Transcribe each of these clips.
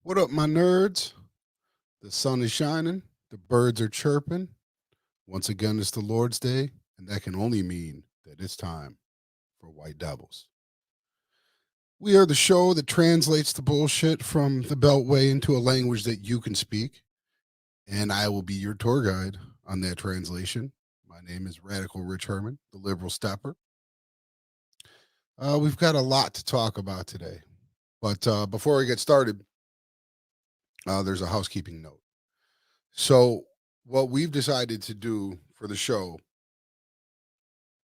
What up, my nerds? The sun is shining, the birds are chirping. Once again, it's the Lord's Day, and that can only mean that it's time for White Devils. We are the show that translates the bullshit from the Beltway into a language that you can speak, and I will be your tour guide on that translation. My name is Radical Rich Herman, the liberal stepper. We've got a lot to talk about today, but before we get started, there's a housekeeping note. So, what we've decided to do for the show,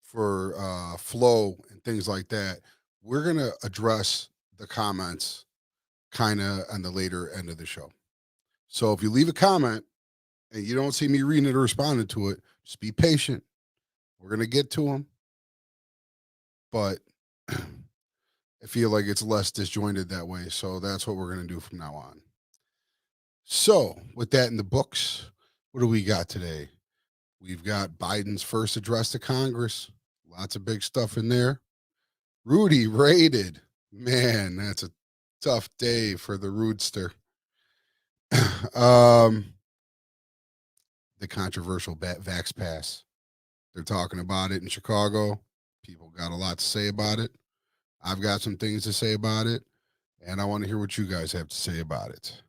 for flow and things like that, we're going to address the comments kind of on the later end of the show. So, if you leave a comment and you don't see me reading it or responding to it, just be patient. We're going to get to them, but I feel like it's less disjointed that way. So, that's what we're going to do from now on. So, with that in the books, what do we got today? We've got Biden's first address to Congress. Lots of big stuff in there. Rudy raided. Man, that's a tough day for the Roodster. um, the controversial Vax Pass. They're talking about it in Chicago. People got a lot to say about it. I've got some things to say about it, and I want to hear what you guys have to say about it.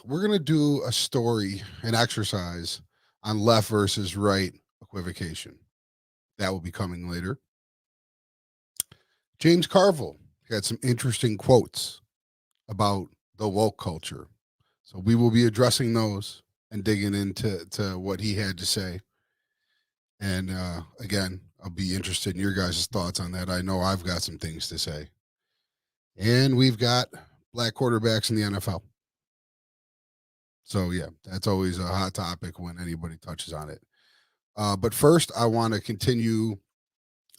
We're going to do a story, an exercise on left versus right equivocation. That will be coming later. James Carville had some interesting quotes about the woke culture. So we will be addressing those and digging into what he had to say. And again, I'll be interested in your guys' thoughts on that. I know I've got some things to say. And we've got black quarterbacks in the NFL. So yeah, that's always a hot topic when anybody touches on it. But first, I want to continue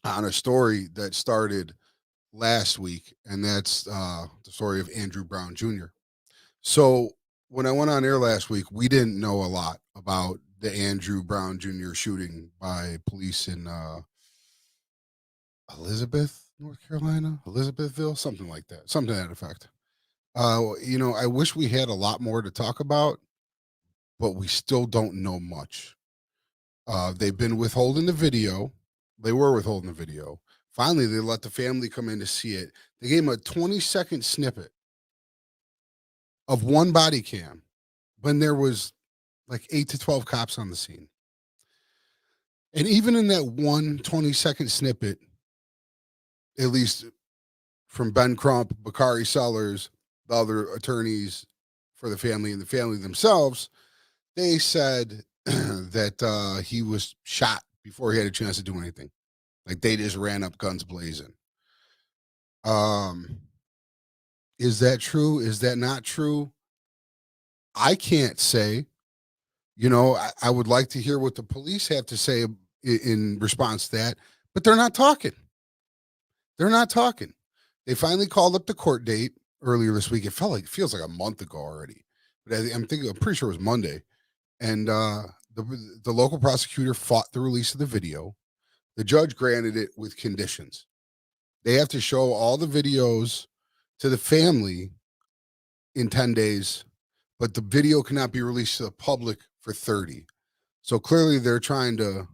on a story that started last week, and that's the story of Andrew Brown Jr. So when I went on air last week, we didn't know a lot about the Andrew Brown Jr. shooting by police in Elizabeth, North Carolina, Elizabethville, something like that, something to that effect. I wish we had a lot more to talk about, but we still don't know much. They've been withholding the video. They were withholding the video. Finally, they let the family come in to see it. They gave him a 20-second snippet of one body cam when there was like 8 to 12 cops on the scene. And even in that one 20-second snippet, at least from Ben Crump, Bakari Sellers, the other attorneys for the family and the family themselves, they said that he was shot before he had a chance to do anything. Like they just ran up guns blazing. Um, is that true? Is that not true? I can't say. I would like to hear what the police have to say in response to that, but they're not talking. They're not talking. They finally called up the court date earlier this week. It feels like a month ago already, but I'm pretty sure it was Monday. And the local prosecutor fought the release of the video. The judge granted it with conditions. They have to show all the videos to the family in 10 days, but the video cannot be released to the public for 30. So clearly they're trying to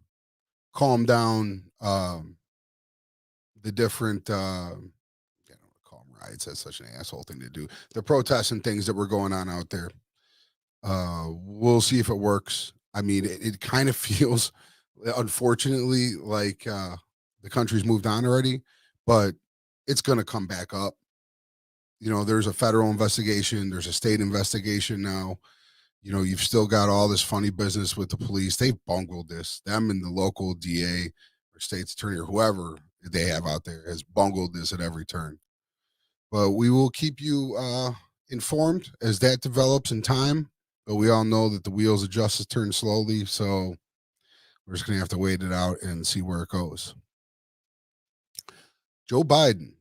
calm down the different I don't call them riots. That's such an asshole thing to do. The protests and things that were going on out there. We'll see if it works. I mean, it kind of feels, unfortunately, like the country's moved on already, but it's going to come back up. There's a federal investigation. There's a state investigation now. You've still got all this funny business with the police. They've bungled this. Them and the local DA or state's attorney or whoever they have out there has bungled this at every turn. But we will keep you informed as that develops in time. But we all know that the wheels of justice turn slowly. So we're just going to have to wait it out and see where it goes. Joe Biden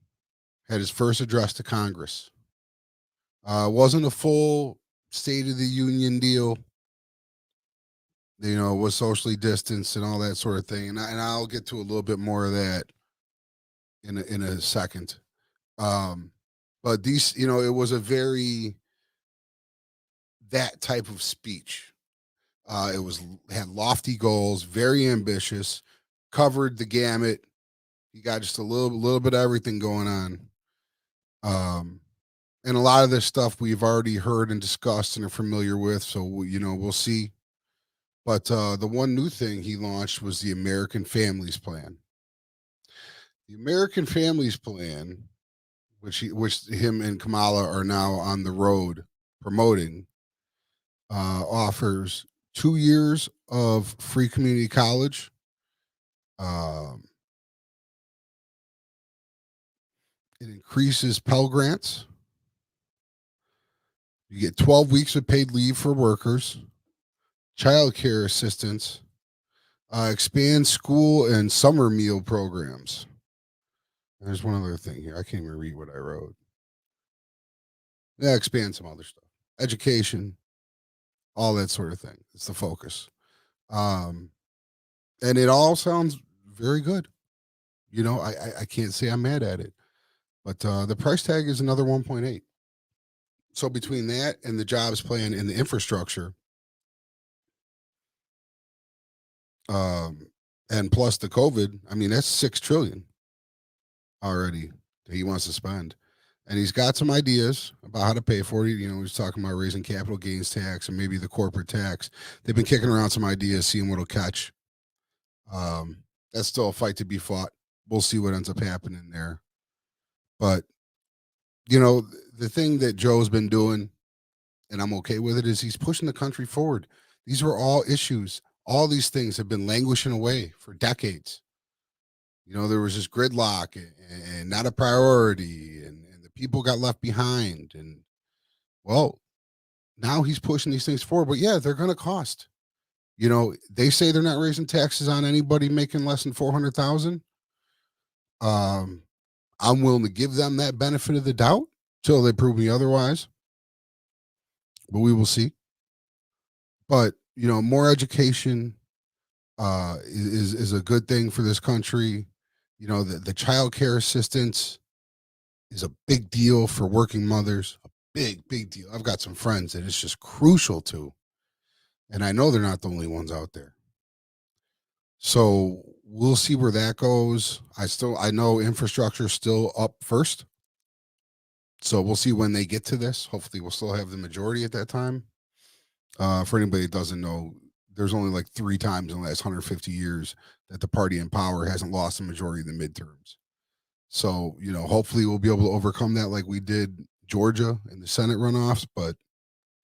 had his first address to Congress. Wasn't a full State of the Union deal. Was socially distanced and all that sort of thing. And I'll get to a little bit more of that in a second. But these, you know, it was a very that type of speech. It was had lofty goals, very ambitious, covered the gamut. You got just a little bit of everything going on. Um, and a lot of this stuff we've already heard and discussed and are familiar with. So you know, we'll see. But the one new thing he launched was the American Families Plan. The American Families Plan, which him and Kamala are now on the road promoting, offers 2 years of free community college. Um, it increases Pell Grants. You get 12 weeks of paid leave for workers, child care assistance, expands school and summer meal programs. There's one other thing here. I can't even read what I wrote. Yeah, expand some other stuff. Education, all that sort of thing. It's the focus. Um, and it all sounds very good. You know, I can't say I'm mad at it. But the price tag is another 1.8. So between that and the jobs plan and the infrastructure, um, and plus the COVID, I mean that's 6 trillion already that he wants to spend. And he's got some ideas about how to pay for it. You know, he's talking about raising capital gains tax and maybe the corporate tax. They've been kicking around some ideas, seeing what'll catch. Um, that's still a fight to be fought. We'll see what ends up happening there. But you know, the thing that Joe's been doing, and I'm okay with it, is he's pushing the country forward. These were all issues. All these things have been languishing away for decades. You know, there was this gridlock and not a priority, and the people got left behind. And well, now he's pushing these things forward. But yeah, they're going to cost. You know, they say they're not raising taxes on anybody making less than 400,000. Um, I'm willing to give them that benefit of the doubt till they prove me otherwise. But we will see. But you know, more education is a good thing for this country. You know, the child care assistance is a big deal for working mothers. A big deal. I've got some friends that it's just crucial to, and I know they're not the only ones out there. So we'll see where that goes. I know infrastructure is still up first. So we'll see when they get to this. Hopefully, we'll still have the majority at that time. For anybody that doesn't know, there's only like 3 times in the last 150 years that the party in power hasn't lost the majority of the midterms. So, you know, hopefully we'll be able to overcome that like we did Georgia in the Senate runoffs, but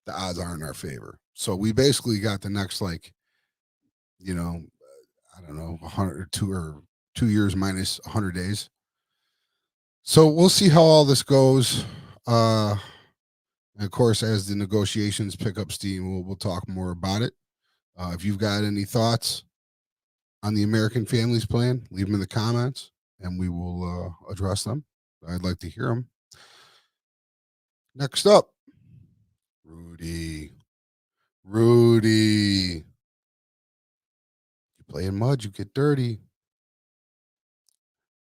the odds aren't in our favor. So we basically got the next like, you know, I don't know, 100 or 2 years minus 100 days. So we'll see how all this goes. And of course, as the negotiations pick up steam, we'll talk more about it. If you've got any thoughts on the American Families Plan, leave them in the comments and we will address them. I'd like to hear them. Next up, Rudy. Rudy. You play in mud, you get dirty.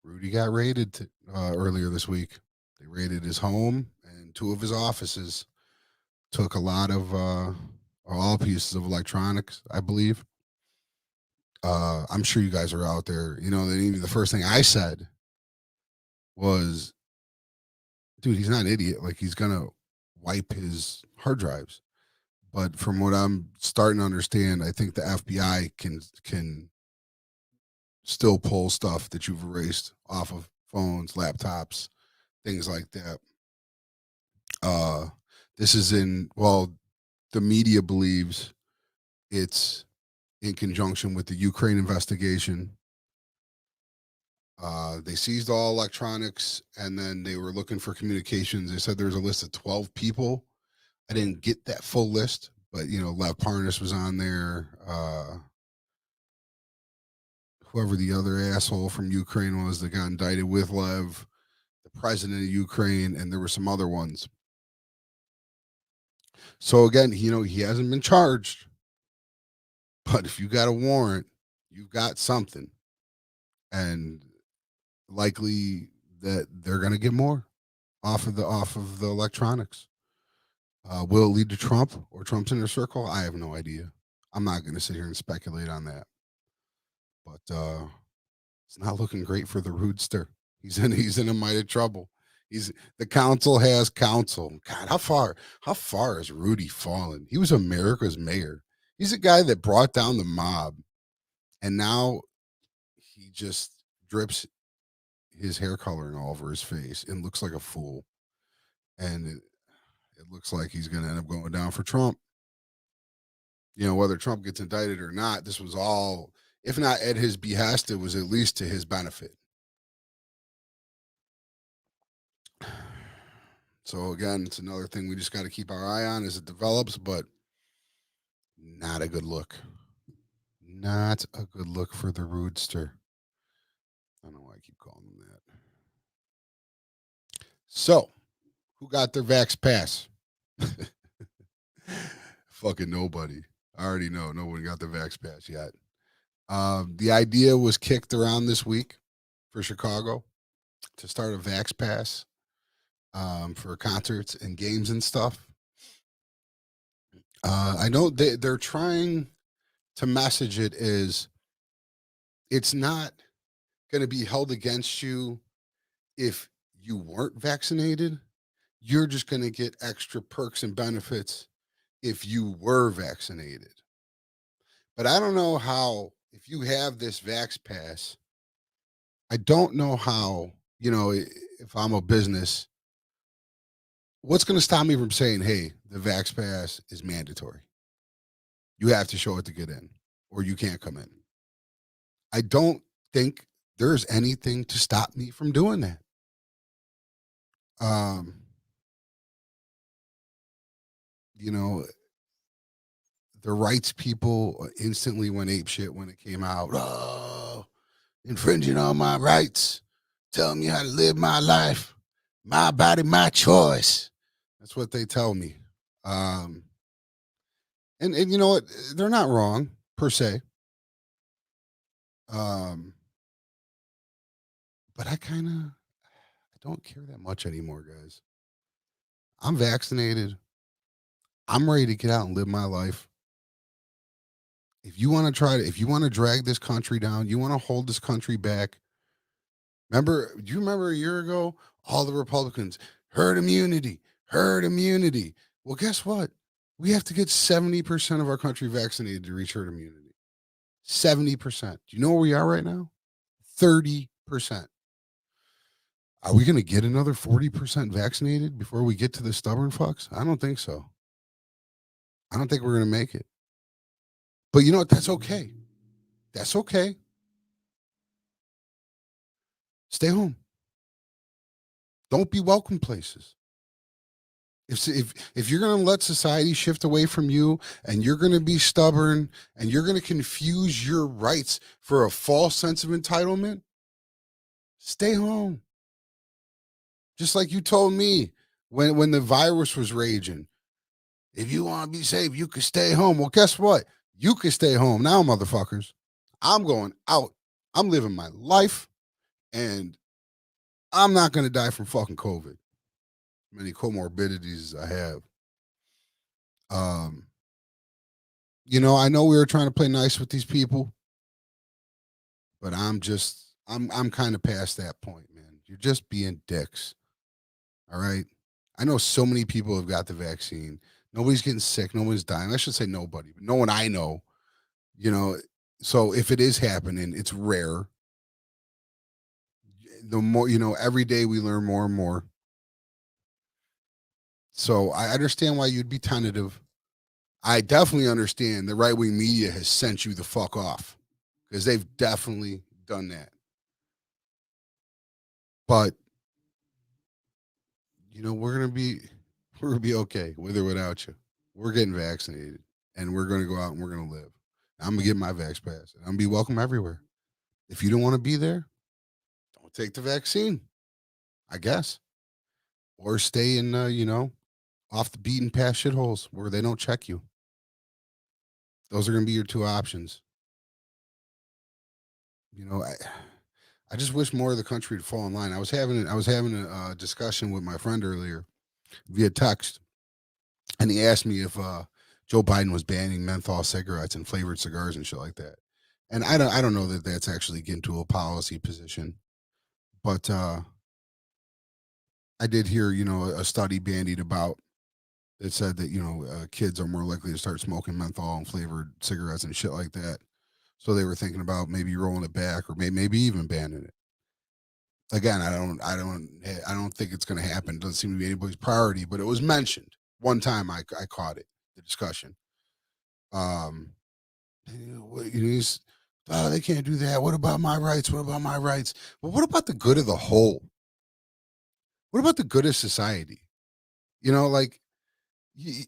Rudy got raided earlier this week. They raided his home and 2 of his offices. Took a lot of, all pieces of electronics, I believe. I'm sure you guys are out there. You know, the first thing I said was, dude, he's not an idiot. Like, he's going to wipe his hard drives. But from what I'm starting to understand, I think the FBI can still pull stuff that you've erased off of phones, laptops, things like that. Uh, this is the media believes it's in conjunction with the Ukraine investigation. They seized all electronics and then they were looking for communications. They said there was a list of 12 people. I didn't get that full list, but you know, Lev Parnas was on there. Whoever the other asshole from Ukraine was that got indicted with Lev, the president of Ukraine, and there were some other ones. So again, you know, he hasn't been charged, but if you got a warrant, you've got something, and likely that they're going to get more. off of the electronics. Will it lead to Trump or Trump's inner circle? I have no idea. I'm not going to sit here and speculate on that. But it's not looking great for the Roodster. He's in a mite of trouble. He's the council has counsel. God, how far has Rudy fallen? He was America's mayor. He's a guy that brought down the mob, and now he just drips his hair coloring all over his face and looks like a fool. And it looks like he's going to end up going down for Trump. Whether Trump gets indicted or not, this was all, if not at his behest, it was at least to his benefit. So again, it's another thing we just got to keep our eye on as it develops, but not a good look. Not a good look for the Roodster. I don't know why I keep calling him that. So, who got their Vax Pass? Fucking nobody. I already know nobody got the Vax Pass yet. The idea was kicked around this week for Chicago to start a Vax Pass for concerts and games and stuff. I know they're trying to message it as it's not going to be held against you if you weren't vaccinated. You're just going to get extra perks and benefits if you were vaccinated. But I don't know how, if you have this Vax Pass, I don't know how, if I'm a business, what's going to stop me from saying, hey, the Vax Pass is mandatory? You have to show it to get in, or you can't come in. I don't think there's anything to stop me from doing that. You know, the rights people instantly went ape shit when it came out. Oh, infringing on my rights, telling me how to live my life, my body, my choice. That's what they tell me. And you know what? They're not wrong per se. But I don't care that much anymore, guys. I'm vaccinated. I'm ready to get out and live my life. If you want to if you want to drag this country down, you want to hold this country back. Do you remember a year ago? All the Republicans, herd immunity, herd immunity. Well, guess what? We have to get 70% of our country vaccinated to reach herd immunity. 70%. Do you know where we are right now? 30%. Are we going to get another 40% vaccinated before we get to the stubborn fucks? I don't think so. I don't think we're going to make it. But you know what? That's okay. That's okay. Stay home. Don't be welcome places. If you're going to let society shift away from you and you're going to be stubborn and you're going to confuse your rights for a false sense of entitlement, stay home. Just like you told me when the virus was raging. If you want to be safe, you can stay home. Well, guess what? You can stay home now, motherfuckers. I'm going out. I'm living my life, and I'm not going to die from fucking COVID. Many comorbidities I have. I know we were trying to play nice with these people, but I'm kind of past that point, man. You're just being dicks. All right. I know so many people have got the vaccine. Nobody's getting sick. Nobody's dying. I should say nobody, but no one I know. So if it is happening, it's rare. The more, every day we learn more and more. So I understand why you'd be tentative. I definitely understand the right wing media has sent you the fuck off because they've definitely done that. But we're gonna be okay with or without you. We're getting vaccinated and we're gonna go out and we're gonna live. I'm gonna get my Vax Pass. I'm gonna be welcome everywhere. If you don't want to be there, don't take the vaccine, I guess, or stay in off the beaten path shitholes where they don't check you. Those are going to be your two options. I just wish more of the country would fall in line. I was having a discussion with my friend earlier via text, and he asked me if Joe Biden was banning menthol cigarettes and flavored cigars and shit like that. And I don't know that that's actually getting to a policy position, but I did hear a study bandied about that said that kids are more likely to start smoking menthol and flavored cigarettes and shit like that. So they were thinking about maybe rolling it back or maybe even banning it. Again, I don't think it's going to happen. It doesn't seem to be anybody's priority, but it was mentioned one time. I caught it, the discussion. Um, oh, they can't do that. What about my rights? What about my rights? Well, what about the good of the whole? What about the good of society? Like you,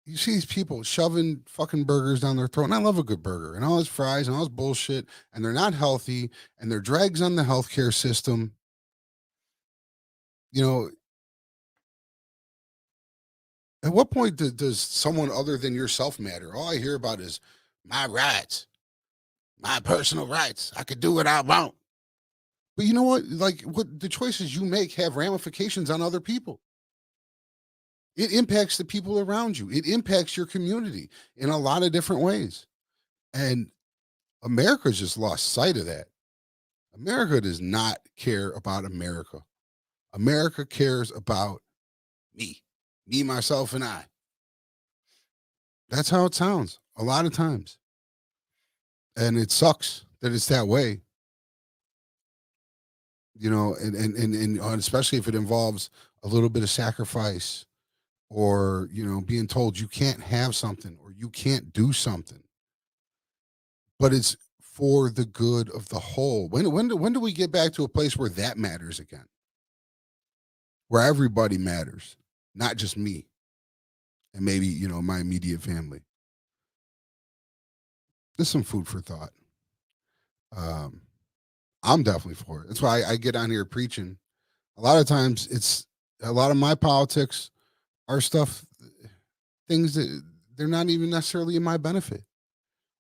you see these people shoving fucking burgers down their throat, and I love a good burger and all his fries and all his bullshit, and they're not healthy, and they're drags on the healthcare system. You know, at what point does someone other than yourself matter? All I hear about is my rights, my personal rights. I could do what I want. But you know what? Like what the choices you make have ramifications on other people. It impacts the people around you. It impacts your community in a lot of different ways. And America's just lost sight of that. America does not care about America. America cares about me, myself, and I. That's how it sounds a lot of times. And it sucks that it's that way, and especially if it involves a little bit of sacrifice or, being told you can't have something or you can't do something, but it's for the good of the whole. When do we get back to a place where that matters again? Where everybody matters, not just me and maybe, my immediate family. There's some food for thought. Um, I'm definitely for it. That's why I get on here preaching. A lot of times it's a lot of my politics are stuff, things that they're not even necessarily in my benefit,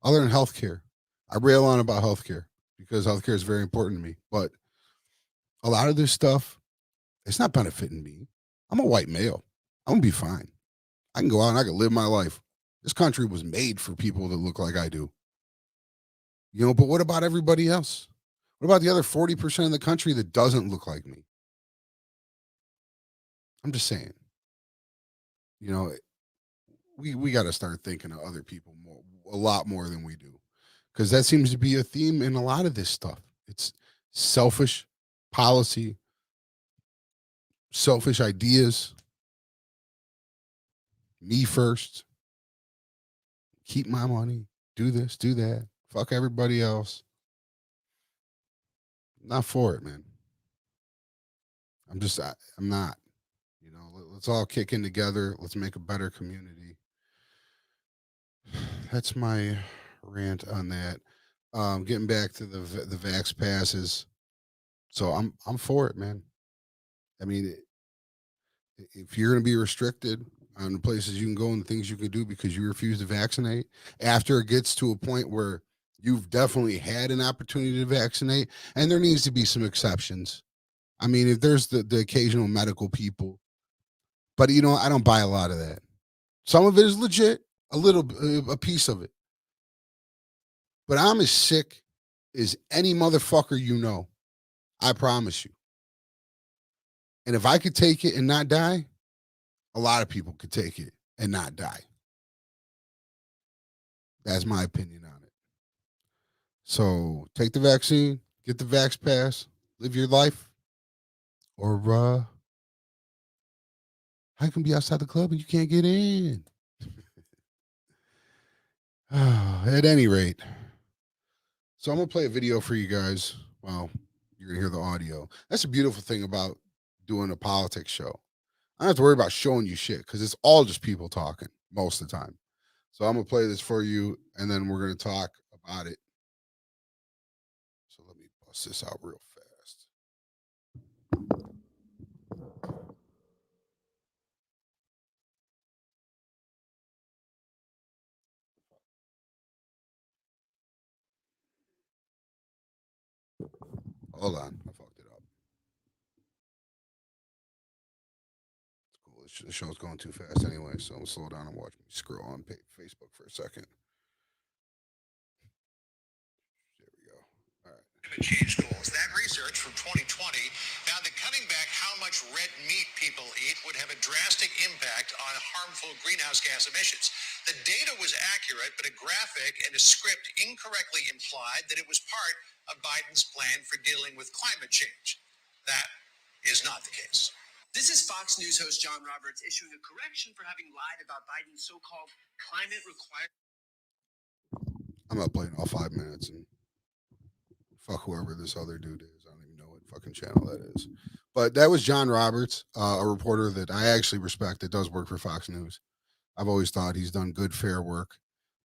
other than healthcare. I rail on about healthcare because healthcare is very important to me. But a lot of this stuff, it's not benefiting me. I'm a white male. I'm gonna be fine. I can go out and I can live my life. This country was made for people that look like I do. But what about everybody else? What about the other 40% of the country that doesn't look like me? I'm just saying, you know, we got to start thinking of other people more, a lot more than we do, because that seems to be a theme in a lot of this stuff. It's selfish policy, selfish ideas, me first, keep my money, do this, do that, fuck everybody else. Not for it, man. I'm not. Let's all kick in together. Let's make a better community. That's my rant on that. Getting back to the vax passes. So I'm for it, man. I mean, if you're going to be restricted on the places you can go and the things you can do because you refuse to vaccinate, after it gets to a point where you've definitely had an opportunity to vaccinate, and there needs to be some exceptions. I mean, if there's the occasional medical people, but I don't buy a lot of that. Some of it is legit, a piece of it. But I'm as sick as any motherfucker you know. I promise you. And if I could take it and not die, a lot of people could take it and not die. That's my opinion on it. So take the vaccine, get the vax pass, live your life, or how can be outside the club and you can't get in? At any rate, so I'm gonna play a video for you guys. Well, you're gonna hear the audio. That's a beautiful thing about doing a politics show. I don't have to worry about showing you shit because it's all just people talking most of the time. So I'm gonna play this for you, and then we're gonna talk about it. So let me bust this out real fast. Hold on, I fucked it up. It's cool. The show's going too fast anyway, so I'm slow down and watch me scroll on Facebook for a second. There we go. All right. Change goals. That research from 2020 found that cutting back how much red meat people eat would have a drastic impact on harmful greenhouse gas emissions. The data was accurate, but a graphic and a script incorrectly implied that it was part of Biden's plan for dealing with climate change. That is not the case. This is Fox News host John Roberts issuing a correction for having lied about Biden's so-called climate requirement. I'm not playing all 5 minutes and fuck whoever this other dude is. I don't even know what fucking channel that is. But that was John Roberts, a reporter that I actually respect that does work for Fox News. I've always thought he's done good, fair work.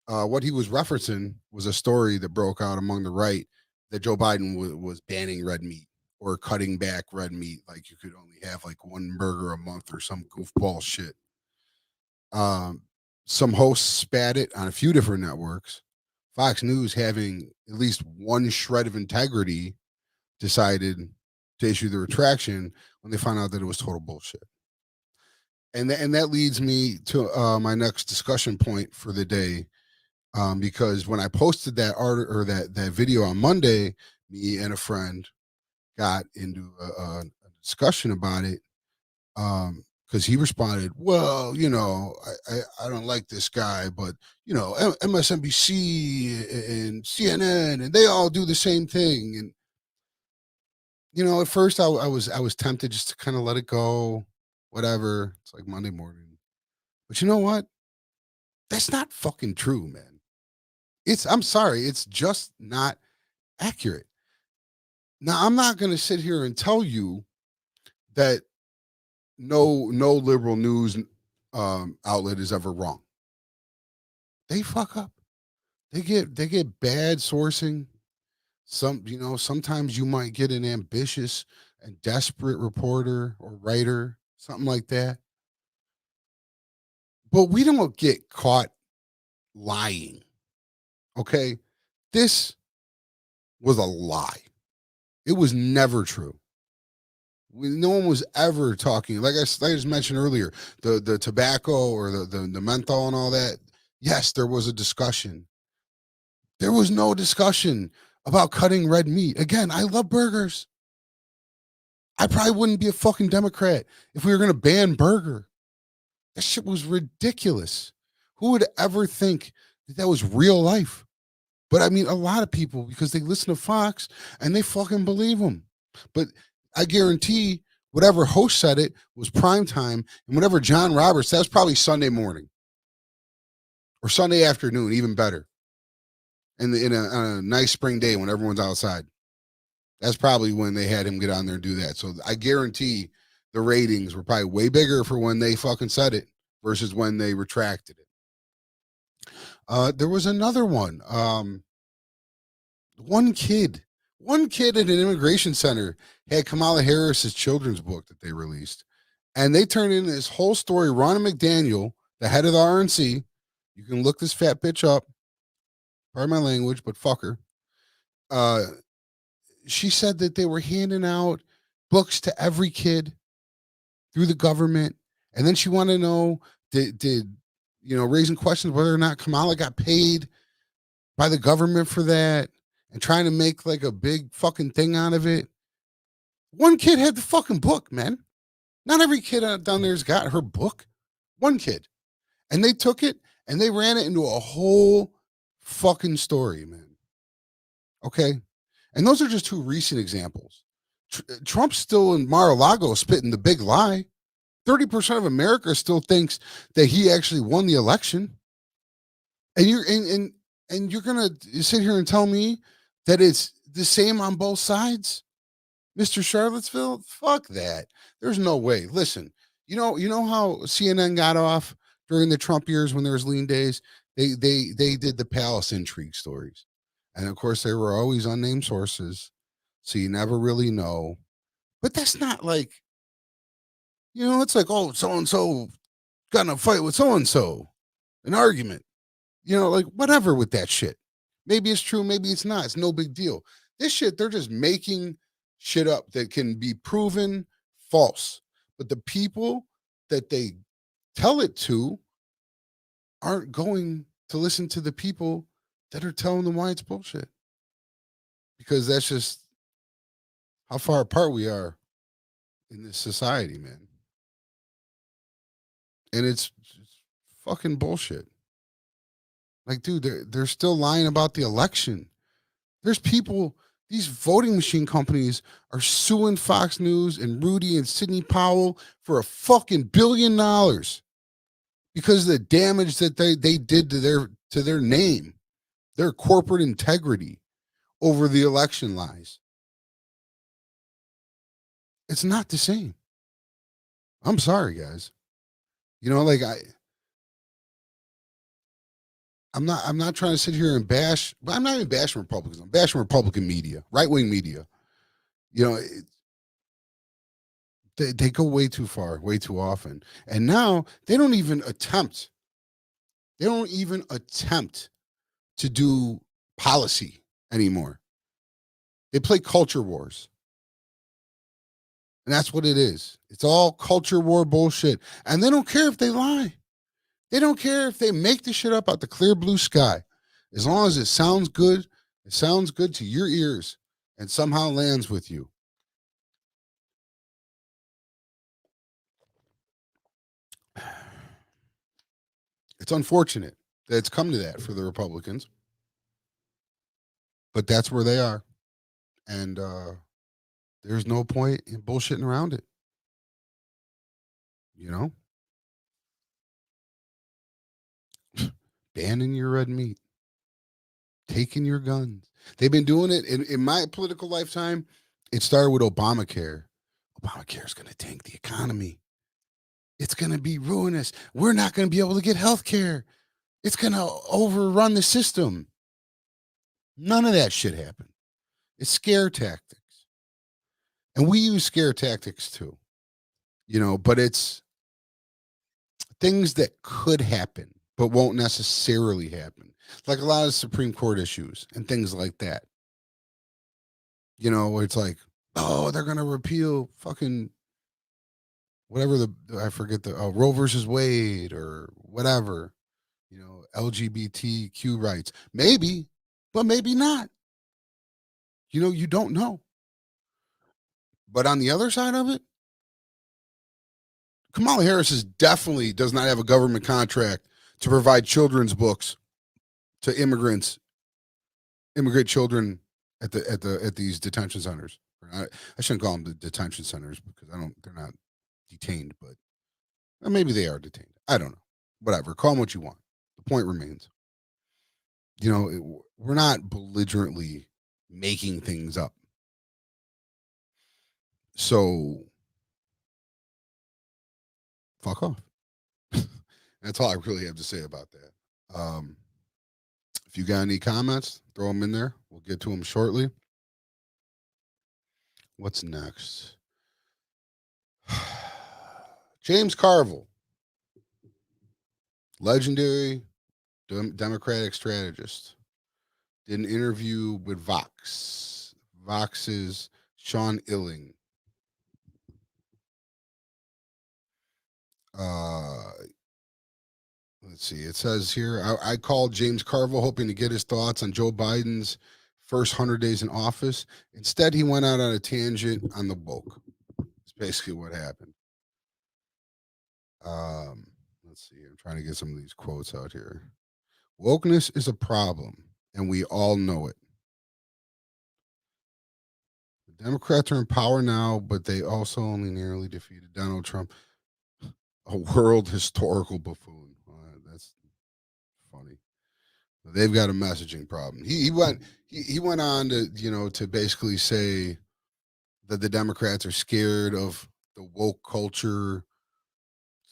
What he was referencing was a story that broke out among the right that Joe Biden was banning red meat or cutting back red meat. Like you could only have like one burger a month or some goofball shit. Um, some hosts spat it on a few different networks. Fox News, having at least one shred of integrity, decided to issue the retraction when they found out that it was total bullshit. And that leads me to my next discussion point for the day, because when I posted that art or that video on Monday, me and a friend got into a discussion about it. Because he responded, well, I don't like this guy, but MSNBC and CNN and they all do the same thing. And at first I was tempted just to kind of let it go, whatever. It's like Monday morning, but you know what? That's not fucking true, man. I'm sorry, it's just not accurate. Now I'm not going to sit here and tell you that no liberal news outlet is ever wrong. They fuck up. They get bad sourcing. Sometimes you might get an ambitious and desperate reporter or writer, something like that. But we don't get caught lying. Okay? This was a lie. It was never true. No one was ever talking like I just mentioned earlier, the tobacco or the menthol and all that. Yes, there was a discussion. There was no discussion about cutting red meat. Again, I love burgers. I probably wouldn't be a fucking Democrat if we were going to ban burger. That shit was ridiculous. Who would ever think that was real life? But I mean, a lot of people, because they listen to Fox and they fucking believe them. But I guarantee whatever host said it was prime time, and whatever John Roberts, that was probably Sunday morning or Sunday afternoon, even better. And on a nice spring day when everyone's outside. That's probably when they had him get on there and do that. So I guarantee the ratings were probably way bigger for when they fucking said it versus when they retracted it. There was another one. One kid at an immigration center had Kamala Harris's children's book that they released, and they turned in this whole story. Ronna McDaniel, the head of the RNC, you can look this fat bitch up. Pardon my language, but fuck her. She said that they were handing out books to every kid through the government, and then she wanted to know did raising questions whether or not Kamala got paid by the government for that, and trying to make like a big fucking thing out of it. One kid had the fucking book, man. Not every kid down there's got her book. One kid, and they took it and they ran it into a whole fucking story, man. Okay. And those are just two recent examples. Trump's still in Mar-a-Lago spitting the big lie. 30% of America still thinks that he actually won the election. And you're gonna sit here and tell me that it's the same on both sides, Mr. Charlottesville? Fuck that. There's no way. Listen, you know how CNN got off during the Trump years when there was lean days? They did the palace intrigue stories. And of course, they were always unnamed sources. So you never really know. But that's not like, it's like, oh, so and so got in a fight with so and so, an argument, like whatever with that shit. Maybe it's true, maybe it's not. It's no big deal. This shit, they're just making shit up that can be proven false. But the people that they tell it to aren't going to listen to the people that are telling them why it's bullshit. Because that's just how far apart we are in this society, man. And it's fucking bullshit. Like, dude, they're still lying about the election. There's people, these voting machine companies are suing Fox News and Rudy and Sidney Powell for a fucking $1 billion because of the damage that they did to their name, their corporate integrity over the election lies. It's not the same. I'm sorry, guys. You know, like I'm not trying to sit here and bash, but I'm not even bashing Republicans. I'm bashing Republican media, right-wing media. You know, they go way too far, way too often. And now they don't even attempt to do policy anymore. They play culture wars. And that's what it is. It's all culture war bullshit. And they don't care if they lie. They don't care if they make the shit up out the clear blue sky. As long as it sounds good to your ears and somehow lands with you. It's unfortunate that it's come to that for the Republicans. But that's where they are. And there's no point in bullshitting around it. You know? Banning your red meat. Taking your guns. They've been doing it in my political lifetime. It started with Obamacare. Obamacare is going to tank the economy. It's going to be ruinous. We're not going to be able to get health care. It's going to overrun the system. None of that shit happened. It's scare tactics. And we use scare tactics too. You know, but it's things that could happen, but won't necessarily happen. Like a lot of Supreme Court issues and things like that. You know, it's like, oh, they're going to repeal fucking whatever I forget the Roe versus Wade or whatever, you know, LGBTQ rights. Maybe, but maybe not. You know, you don't know. But on the other side of it, Kamala Harris definitely does not have a government contract to provide children's books to immigrant children at these detention centers. I shouldn't call them the detention centers because they're not detained, but maybe they are detained. I don't know. Whatever. Call them what you want. The point remains. You know, we're not belligerently making things up. So fuck off. That's all I really have to say about that. If you got any comments, throw them in there. We'll get to them shortly. What's next? James Carville, legendary Democratic strategist, did an interview with Vox's Sean Illing. Let's see. It says here, I called James Carville hoping to get his thoughts on Joe Biden's first 100 days in office. Instead, he went out on a tangent on the woke. It's basically what happened. Let's see. I'm trying to get some of these quotes out here. Wokeness is a problem, and we all know it. The Democrats are in power now, but they also only nearly defeated Donald Trump, a world historical buffoon. That's funny. They've got a messaging problem. He went on to basically say that the Democrats are scared of the woke culture.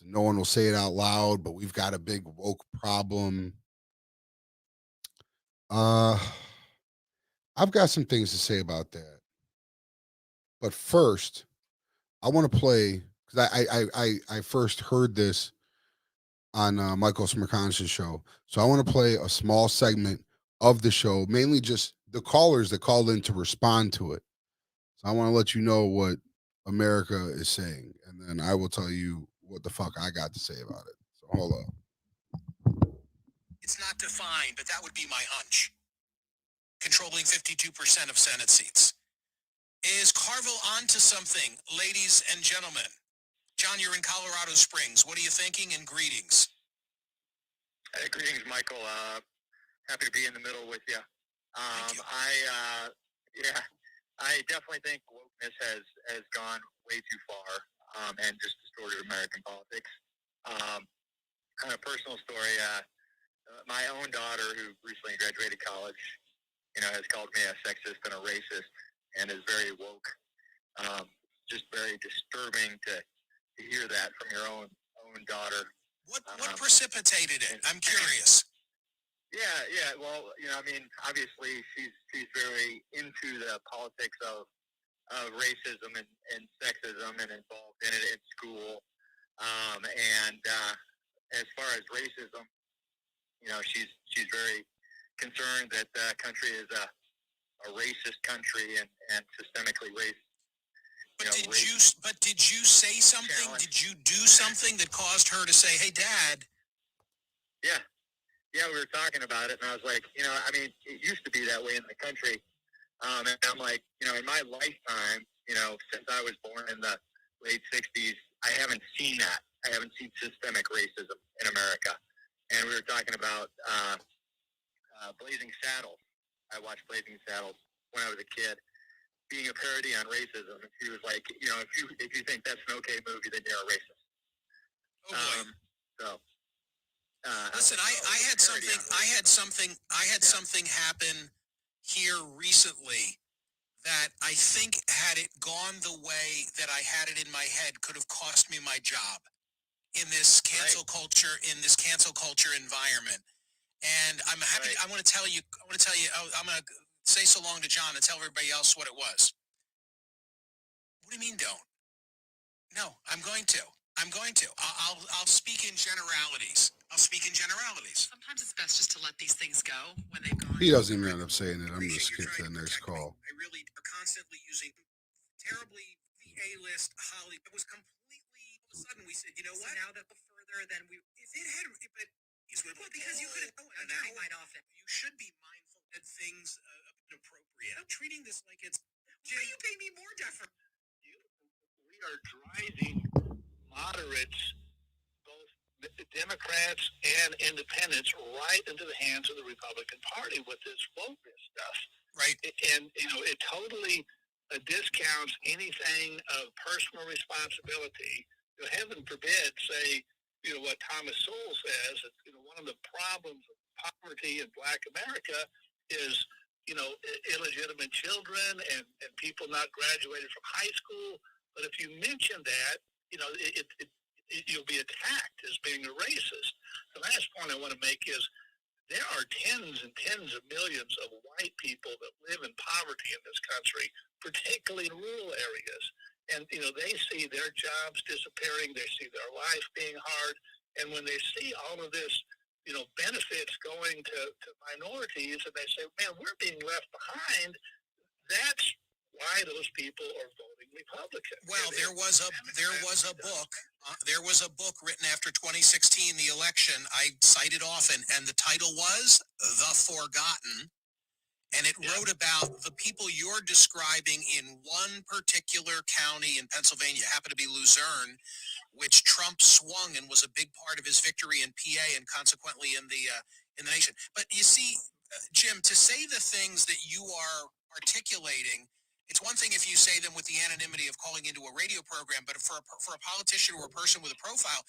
No one will say it out loud, but we've got a big woke problem. I've got some things to say about that. But first, I want to play because I first heard this on Michael Smerconi's show. So I want to play a small segment of the show, mainly just the callers that called in to respond to it. So I want to let you know what America is saying, and then I will tell you what the fuck I got to say about it. So hold up. It's not defined, but that would be my hunch. Controlling 52% of Senate seats. Is Carville onto something, ladies and gentlemen? John, you're in Colorado Springs. What are you thinking? And greetings. Hey, greetings, Michael. Happy to be in the middle with you. Thank you. Yeah, I definitely think wokeness has gone way too far, and just distorted American politics. Kind of personal story. My own daughter, who recently graduated college, has called me a sexist and a racist, and is very woke. Just very disturbing to hear that from your own daughter. What precipitated it? I'm curious. Yeah. Well, I mean, obviously, she's very into the politics of racism and sexism, and involved in it in school. And as far as racism, she's very concerned that the country is a racist country and systemically racist. But did you say something? Challenge. Did you do something that caused her to say, "Hey, Dad"? Yeah, we were talking about it, and I was like, I mean, it used to be that way in the country. And I'm like, in my lifetime, since I was born in the late 60s, I haven't seen that. I haven't seen systemic racism in America. And we were talking about Blazing Saddles. I watched Blazing Saddles when I was a kid, being a parody on racism. And she was like, if you think that's an okay movie, then you're a racist. Oh boy. So. Listen, I had something happen here recently that I think, had it gone the way that I had it in my head, could have cost me my job in this cancel culture environment. And I'm happy. Right. I want to tell you. I'm going to say so long to John and tell everybody else what it was. What do you mean, don't? No, I'm going to. I'll speak in generalities. Sometimes it's best just to let these things go when they've gone. He doesn't even end up saying it. I'm going to skip to the next call. I really are constantly using terribly VA list Holly. It was completely. All of a sudden, we said, you know what? So now that the further than we, if it had, but because you could have now might often. You should be mindful that things inappropriate. I'm treating this like it's. Why you pay me more deference? We are driving moderates, both Democrats and independents, right into the hands of the Republican Party with this wokeness stuff. Right. And it totally discounts anything of personal responsibility. Heaven forbid, say, what Thomas Sowell says, that, one of the problems of poverty in Black America is, illegitimate children and people not graduated from high school. But if you mention that, you'll be attacked as being a racist. The last point I want to make is there are tens and tens of millions of white people that live in poverty in this country, particularly in rural areas. And, they see their jobs disappearing. They see their life being hard. And when they see all of this, benefits going to minorities, and they say, man, we're being left behind, that's why those people are voting Republican. Well, there was a book written after 2016, the election. I cite it often, and the title was The Forgotten. And it wrote about the people you're describing in one particular county in Pennsylvania, happened to be Luzerne, which Trump swung and was a big part of his victory in PA and consequently in the nation. But you see, Jim, to say the things that you are articulating, it's one thing if you say them with the anonymity of calling into a radio program, but for a politician or a person with a profile,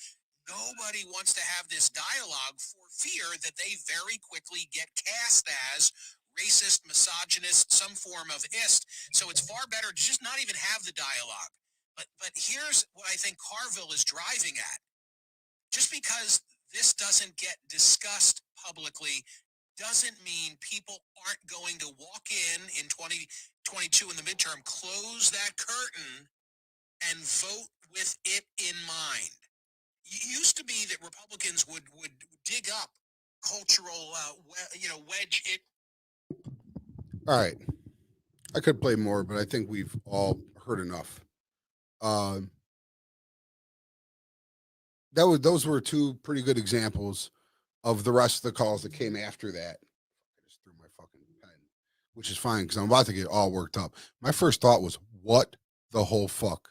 nobody wants to have this dialogue for fear that they very quickly get cast as racist, misogynist, some form of ist. So it's far better to just not even have the dialogue. But here's what I think Carville is driving at. Just because this doesn't get discussed publicly doesn't mean people aren't going to walk in 2022 in the midterm, close that curtain, and vote with it in mind. It used to be that Republicans would dig up cultural, wedge it. All right. I could play more, but I think we've all heard enough. Those were two pretty good examples of the rest of the calls that came after that. I just threw my fucking pen, which is fine because I'm about to get all worked up. My first thought was, what the whole fuck?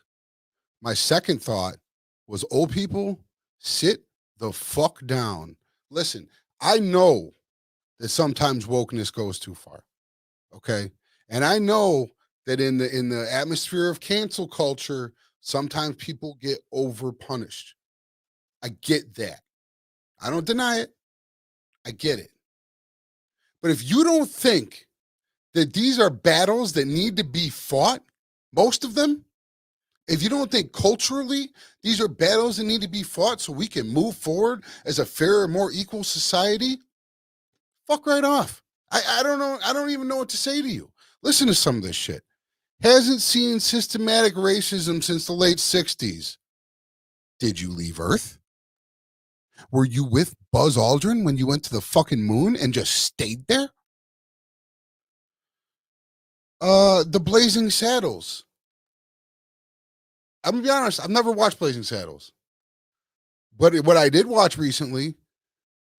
My second thought was, old people, sit the fuck down. Listen, I know that sometimes wokeness goes too far. Okay. And I know that in the atmosphere of cancel culture, sometimes people get over punished. I get that. I don't deny it. I get it. But if you don't think that these are battles that need to be fought, most of them, if you don't think culturally these are battles that need to be fought so we can move forward as a fairer, more equal society, fuck right off. I don't know. I don't even know what to say to you. Listen to some of this shit. Hasn't seen systematic racism since the late 60s. Did you leave Earth? Were you with Buzz Aldrin when you went to the fucking moon and just stayed there? The Blazing Saddles. I'm gonna be honest, I've never watched Blazing Saddles. But what I did watch recently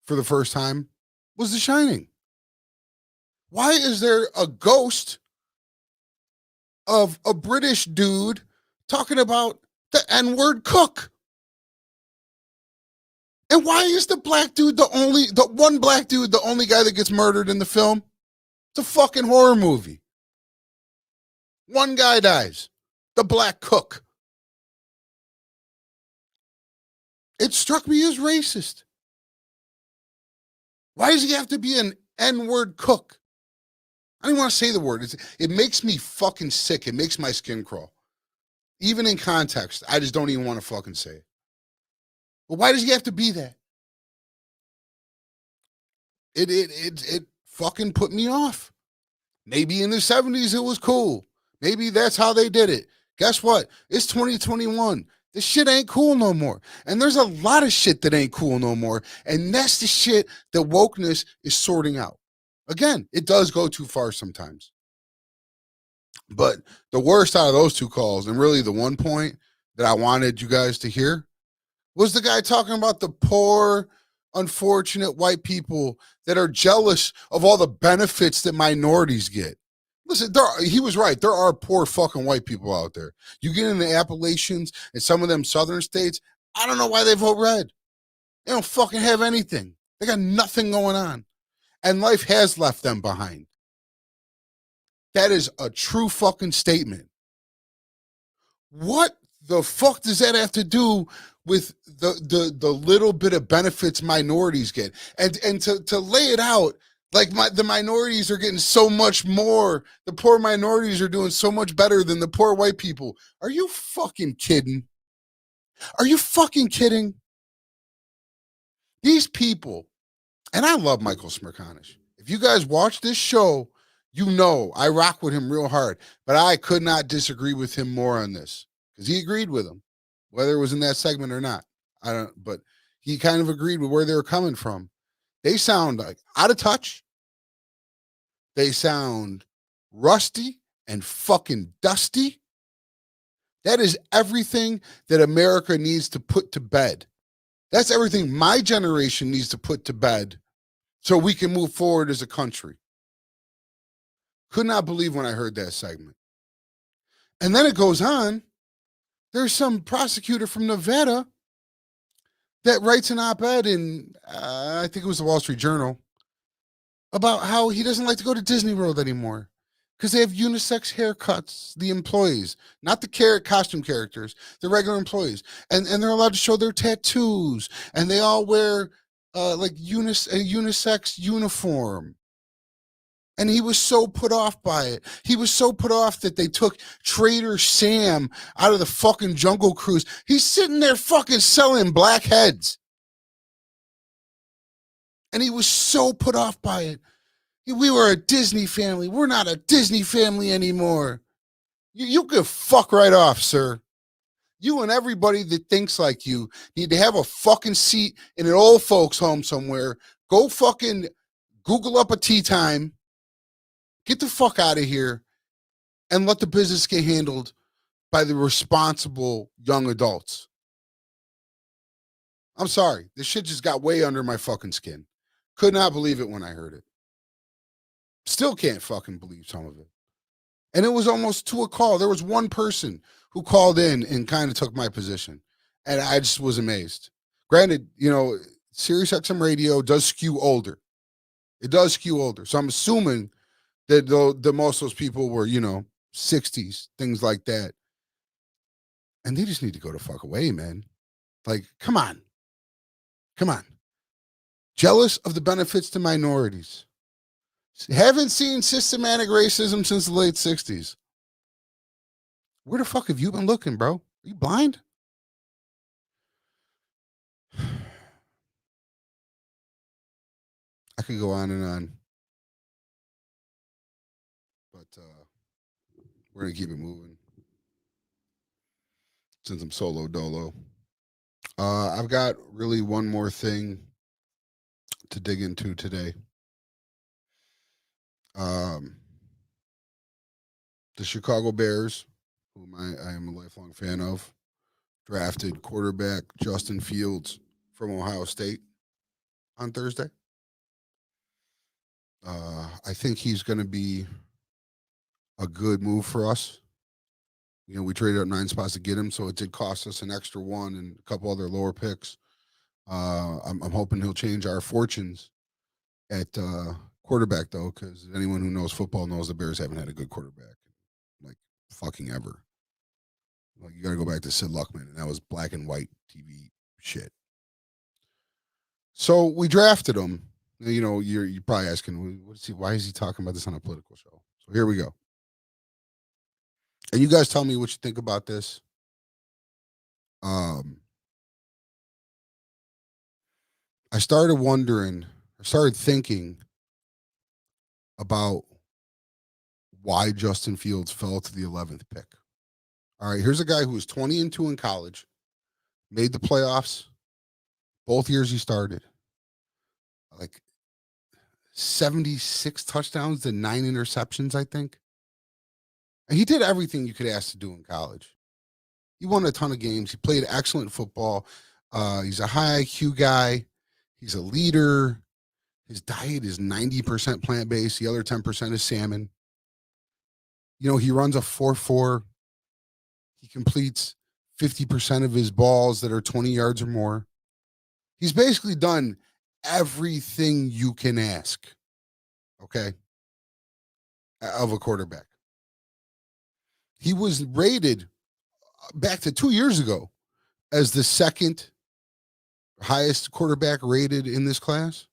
for the first time was The Shining. Why is there a ghost of a British dude talking about the N-word cook? And why is the black dude the one black dude the only guy that gets murdered in the film? It's a fucking horror movie. One guy dies, the black cook. It struck me as racist. Why does he have to be an N-word cook? I don't even want to say the word. It makes me fucking sick. It makes my skin crawl. Even in context, I just don't even want to fucking say it. But why does he have to be that? It fucking put me off. Maybe in the 70s it was cool. Maybe that's how they did it. Guess what? It's 2021. This shit ain't cool no more. And there's a lot of shit that ain't cool no more. And that's the shit that wokeness is sorting out. Again, it does go too far sometimes. But the worst out of those two calls, and really the one point that I wanted you guys to hear, was the guy talking about the poor, unfortunate white people that are jealous of all the benefits that minorities get. Listen, he was right. There are poor fucking white people out there. You get in the Appalachians and some of them southern states, I don't know why they vote red. They don't fucking have anything. They got nothing going on. And life has left them behind. That is a true fucking statement. What the fuck does that have to do with the little bit of benefits minorities get? And to lay it out, like the minorities are getting so much more. The poor minorities are doing so much better than the poor white people. Are you fucking kidding? Are you fucking kidding? These people, and I love Michael Smerconish. If you guys watch this show, you know I rock with him real hard, but I could not disagree with him more on this because he agreed with him, whether it was in that segment or not. I don't, but he kind of agreed with where they were coming from. They sound like out of touch. They sound rusty and fucking dusty. That is everything that America needs to put to bed. That's everything my generation needs to put to bed so we can move forward as a country. Could not believe when I heard that segment. And then it goes on. There's some prosecutor from Nevada that writes an op-ed in, I think it was the Wall Street Journal, about how he doesn't like to go to Disney World anymore because they have unisex haircuts, the employees, not the costume characters, the regular employees. And they're allowed to show their tattoos, and they all wear like a unisex uniform. And he was so put off by it. He was so put off that they took Trader Sam out of the fucking Jungle Cruise. He's sitting there fucking selling blackheads. And he was so put off by it. We were a Disney family. We're not a Disney family anymore. You can fuck right off, sir. You and everybody that thinks like you need to have a fucking seat in an old folks home somewhere. Go fucking Google up a tea time. Get the fuck out of here and let the business get handled by the responsible young adults. I'm sorry. This shit just got way under my fucking skin. Could not believe it when I heard it. Still can't fucking believe some of it. And it was almost to a call. There was one person who called in and kind of took my position. And I just was amazed. Granted, Sirius XM radio does skew older. It does skew older. So I'm assuming that the most of those people were, 60s, things like that. And they just need to go the fuck away, man. Like, come on. Come on. Jealous of the benefits to minorities. Haven't seen systematic racism since the late 60s. Where the fuck have you been looking, bro? Are you blind? I could go on and on. But we're going to keep it moving. Since I'm solo dolo. I've got really one more thing to dig into today. The Chicago Bears, whom I am a lifelong fan of, drafted quarterback Justin Fields from Ohio State on Thursday. I think he's going to be a good move for us. We traded up 9 spots to get him, so it did cost us an extra one and a couple other lower picks. I'm hoping he'll change our fortunes at quarterback, though, because anyone who knows football knows the Bears haven't had a good quarterback, like fucking ever. Like, you got to go back to Sid Luckman, and that was black and white TV shit. So we drafted him. You're probably asking, why is he talking about this on a political show? So here we go. And you guys tell me what you think about this. I started thinking about why Justin Fields fell to the 11th pick. All right, here's a guy who was 20-2 in college, made the playoffs both years he started. Like 76 touchdowns to 9 interceptions, I think. And he did everything you could ask to do in college. He won a ton of games. He played excellent football. He's a high IQ guy. He's a leader. His diet is 90% plant-based. The other 10% is salmon. He runs a 4.4. He completes 50% of his balls that are 20 yards or more. He's basically done everything you can ask, okay, of a quarterback. He was rated back to 2 years ago as the second highest quarterback rated in this class.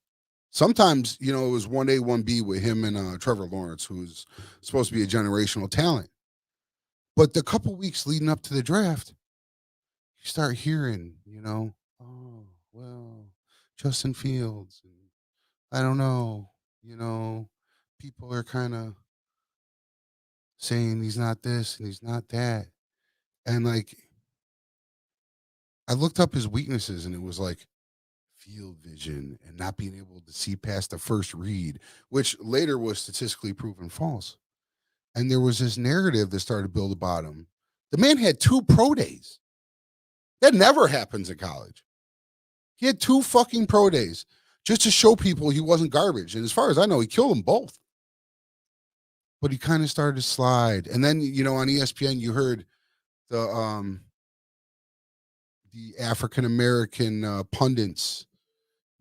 Sometimes, it was 1A, 1B with him and Trevor Lawrence, who's supposed to be a generational talent. But the couple weeks leading up to the draft, you start hearing, oh, well, Justin Fields, and I don't know, people are kind of saying he's not this and he's not that. And like, I looked up his weaknesses and it was like field vision and not being able to see past the first read, which later was statistically proven false. And there was this narrative that started to build about him. The man had 2 pro days. That never happens in college. He had 2 fucking pro days just to show people he wasn't garbage. And as far as I know, he killed them both. But he kind of started to slide. And then, on ESPN, you heard the African-American pundits,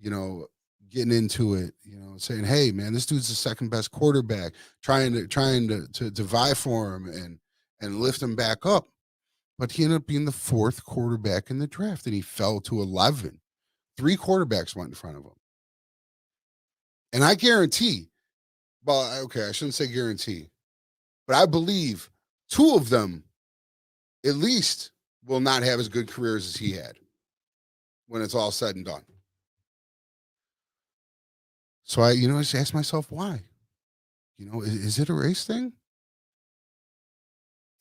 getting into it, saying, hey, man, this dude's the second best quarterback, trying to vie for him and lift him back up. But he ended up being the 4th quarterback in the draft, and he fell to 11. 3 quarterbacks went in front of him. And I guarantee, well, okay, I shouldn't say guarantee, but I believe 2 of them at least will not have as good careers as he had when it's all said and done. So I just asked myself why. Is it a race thing?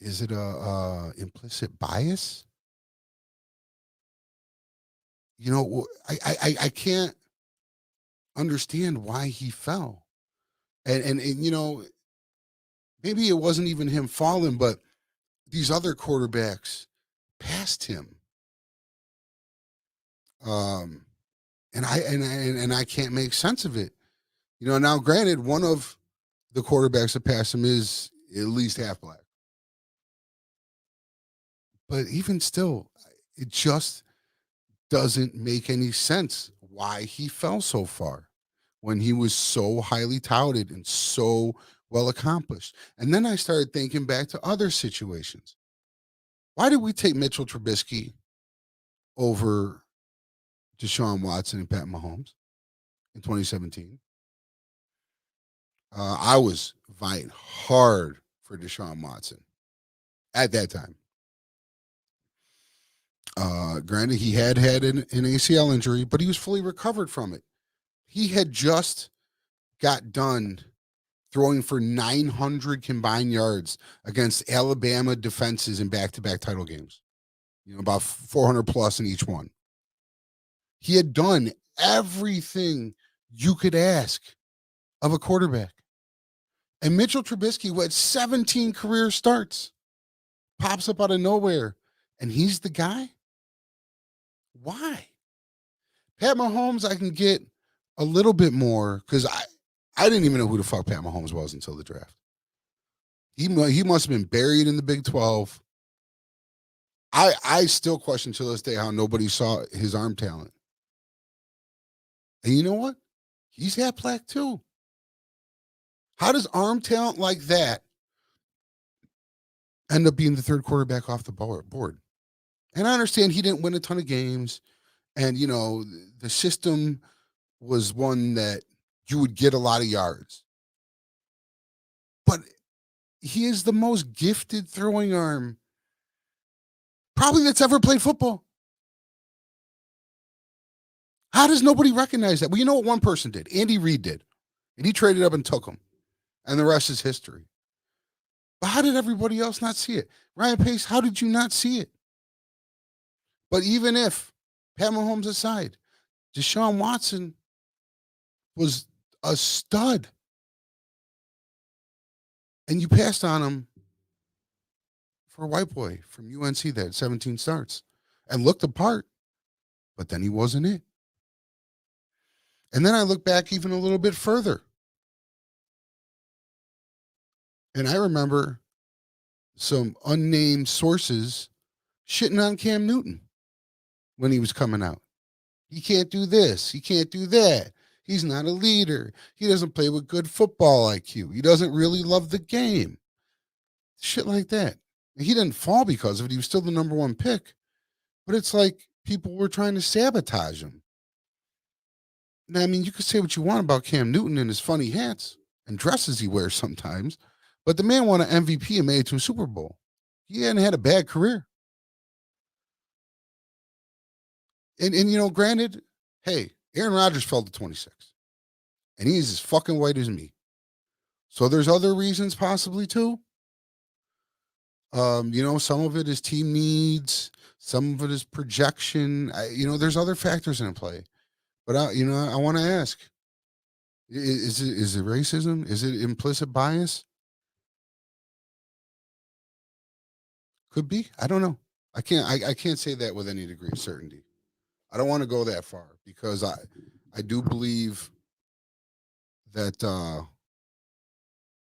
Is it a implicit bias? I can't understand why he fell. And maybe it wasn't even him falling, but these other quarterbacks passed him. Um, and I can't make sense of it. Now granted, one of the quarterbacks that passed him is at least half black. But even still, it just doesn't make any sense why he fell so far when he was so highly touted and so well accomplished. And then I started thinking back to other situations. Why did we take Mitchell Trubisky over Deshaun Watson and Pat Mahomes in 2017? I was vying hard for Deshaun Watson at that time. Granted, he had an ACL injury, but he was fully recovered from it. He had just got done throwing for 900 combined yards against Alabama defenses in back-to-back title games. About 400 plus in each one. He had done everything you could ask of a quarterback. And Mitchell Trubisky, who had 17 career starts, pops up out of nowhere, and he's the guy? Why? Pat Mahomes, I can get a little bit more because I didn't even know who the fuck Pat Mahomes was until the draft. He must have been buried in the Big 12. I still question to this day how nobody saw his arm talent. And you know what? He's half black too. How does arm talent like that end up being the third quarterback off the board? And I understand he didn't win a ton of games. And, the system was one that you would get a lot of yards. But he is the most gifted throwing arm probably that's ever played football. How does nobody recognize that? Well, you know what one person did? Andy Reid did. And he traded up and took him. And the rest is history. But how did everybody else not see it? Ryan Pace, how did you not see it? But even if, Pat Mahomes aside, Deshaun Watson was a stud. And you passed on him for a white boy from UNC that had 17 starts and looked the part, but then he wasn't it. And then I look back even a little bit further. And I remember some unnamed sources shitting on Cam Newton when he was coming out. He can't do this. He can't do that. He's not a leader. He doesn't play with good football IQ. He doesn't really love the game. Shit like that. He didn't fall because of it. He was still the number one pick. But it's like people were trying to sabotage him. Now, I mean, you could say what you want about Cam Newton and his funny hats and dresses he wears sometimes, but the man won an MVP and made it to a Super Bowl. He hadn't had a bad career. And granted, hey, Aaron Rodgers fell to 26. And he's as fucking white as me. So there's other reasons possibly too. Some of it is team needs, some of it is projection. There's other factors in play. But I want to ask: is it racism? Is it implicit bias? Could be. I don't know. I can't say that with any degree of certainty. I don't want to go that far because I do believe that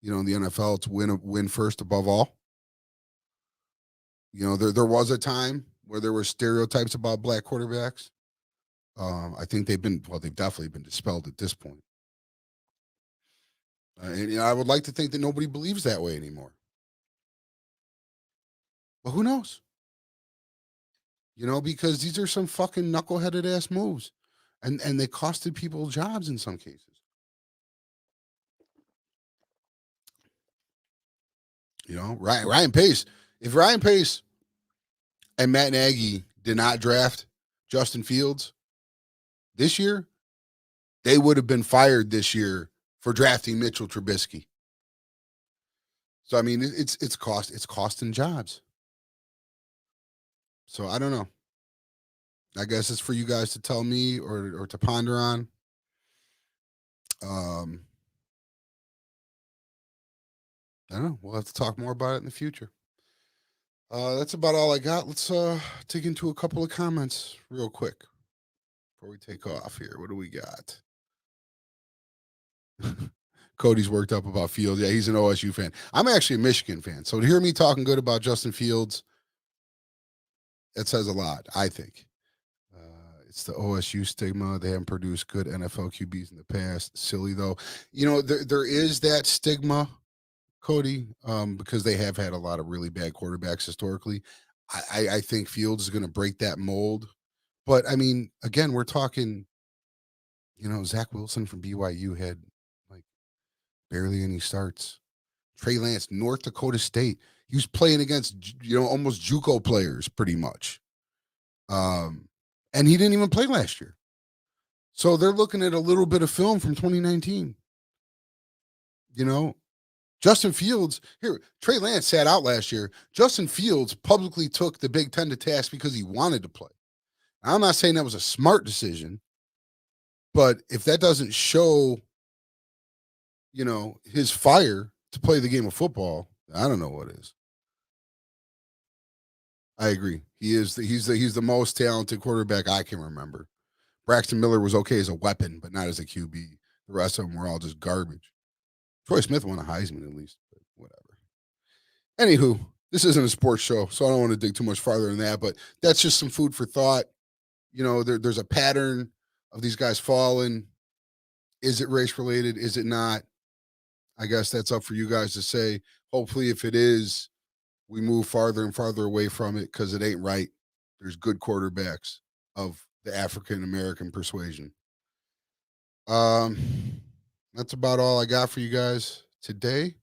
in the NFL to win first above all. There was a time where there were stereotypes about black quarterbacks. I think they've definitely been dispelled at this point. And I would like to think that nobody believes that way anymore. But who knows? Because these are some fucking knuckleheaded ass moves. And they costed people jobs in some cases. Ryan Pace. If Ryan Pace and Matt Nagy did not draft Justin Fields this year, they would have been fired this year for drafting Mitchell Trubisky. So I mean, it's costing jobs. So I don't know. I guess it's for you guys to tell me or to ponder on. Um, I don't know. We'll have to talk more about it in the future. That's about all I got. Let's dig into a couple of comments real quick before we take off here. What do we got? Cody's worked up about Fields. Yeah, he's an OSU fan. I'm actually a Michigan fan. So to hear me talking good about Justin Fields, it says a lot, I think. It's the OSU stigma. They haven't produced good NFL QBs in the past. Silly though. There is that stigma, Cody, because they have had a lot of really bad quarterbacks historically. I think Fields is going to break that mold. But I mean, again, we're talking, Zach Wilson from BYU had like barely any starts. Trey Lance, North Dakota State. He was playing against, almost JUCO players pretty much. And he didn't even play last year. So they're looking at a little bit of film from 2019. You know, Justin Fields, here, Trey Lance sat out last year. Justin Fields publicly took the Big Ten to task because he wanted to play. Now, I'm not saying that was a smart decision, but if that doesn't show, his fire to play the game of football, I don't know what is. I agree. He's the most talented quarterback I can remember. Braxton Miller was okay as a weapon, but not as a QB. The rest of them were all just garbage. Troy Smith won a Heisman at least, but whatever. Anywho, this isn't a sports show, so I don't want to dig too much farther than that, but that's just some food for thought. There's a pattern of these guys falling. Is it race related? Is it not? I guess that's up for you guys to say. Hopefully, if it is, we move farther and farther away from it because it ain't right. There's good quarterbacks of the African American persuasion. Um, that's about all I got for you guys today.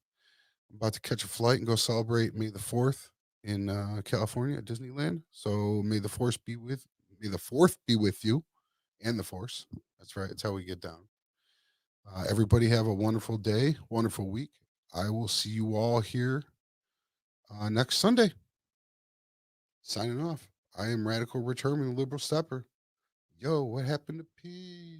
I'm about to catch a flight and go celebrate May the 4th in California at Disneyland. So may the fourth be with you and the force. That's right. That's how we get down. Everybody have a wonderful day, wonderful week. I will see you all here next Sunday. Signing off. I am Radical Rich Herman, Liberal Stepper. Yo, what happened to peace?